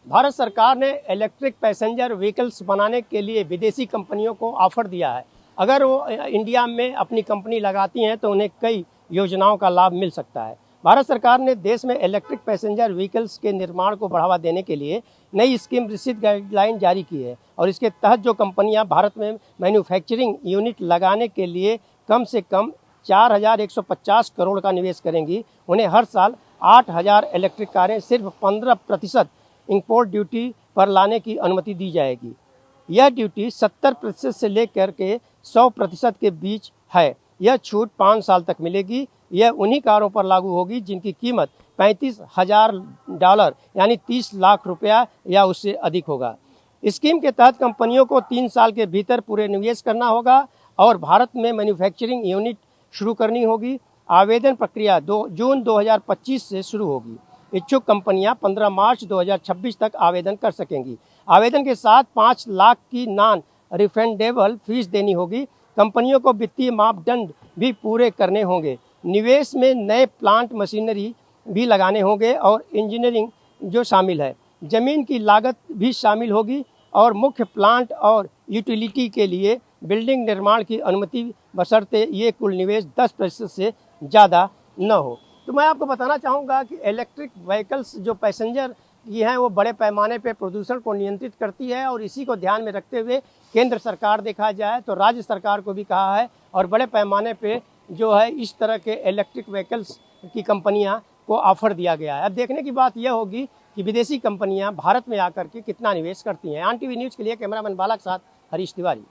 भारत सरकार ने electric passenger vehicles बनाने के लिए विदेशी कंपनियों को ऑफर दिया है। अगर वो इंडिया में अपनी कंपनी लगाती हैं तो उन्हें कई योजनाओं का लाभ मिल सकता है। भारत सरकार ने देश में इलेक्ट्रिक पैसेंजर व्हीकल्स के निर्माण को बढ़ावा देने के लिए नई स्कीम रिसीट गाइडलाइन जारी की है और इसके तहत जो कंपनियां भारत में मैन्युफैक्चरिंग यूनिट लगाने के लिए कम से कम 4,150 करोड़ का निवेश करेंगी, उन्हें हर साल 8,000 इलेक्ट्रिक कारें सिर्फ 15% इंपोर्ट ड्यूटी पर लाने की अनुमति दी जाएगी। यह ड्यूटी 70% से लेकर के 100% के बीच है। यह छूट 5 साल तक मिलेगी। यह उन्हीं कारों पर लागू होगी जिनकी कीमत $35,000 यानी 30 लाख रुपया या उससे अधिक होगा। स्कीम के तहत कंपनियों को 3 साल के भीतर पूरे निवेश करना होगा और भारत में मैन्युफैक्चरिंग यूनिट शुरू करनी होगी। आवेदन प्रक्रिया जून 2025 से शुरू होगी। इच्छुक कंपनियां 15 मार्च 2026 तक आवेदन कर सकेंगी। आवेदन के साथ 5 लाख की नॉन रिफंडेबल फीस देनी होगी। कंपनियों को वित्तीय मापदंड भी पूरे करने होंगे। निवेश में नए प्लांट मशीनरी भी लगाने होंगे और इंजीनियरिंग जो शामिल है, जमीन की लागत भी शामिल होगी और मुख्य प्लांट और यूटिलिटी के लिए बिल्डिंग निर्माण की अनुमति बशर्ते ये कुल निवेश 10% से ज़्यादा न हो। तो मैं आपको बताना चाहूँगा कि इलेक्ट्रिक व्हीकल्स जो पैसेंजर की हैं वो बड़े पैमाने पे प्रदूषण को नियंत्रित करती है और इसी को ध्यान में रखते हुए केंद्र सरकार देखा जाए तो राज्य सरकार को भी कहा है और बड़े पैमाने पे जो है इस तरह के इलेक्ट्रिक व्हीकल्स की कंपनियां को ऑफर दिया गया है। अब देखने की बात यह होगी कि विदेशी कंपनियां भारत में आकर के कितना निवेश करती हैं। आन टीवी न्यूज़ के लिए कैमरामैन बाला के साथ हरीश तिवारी।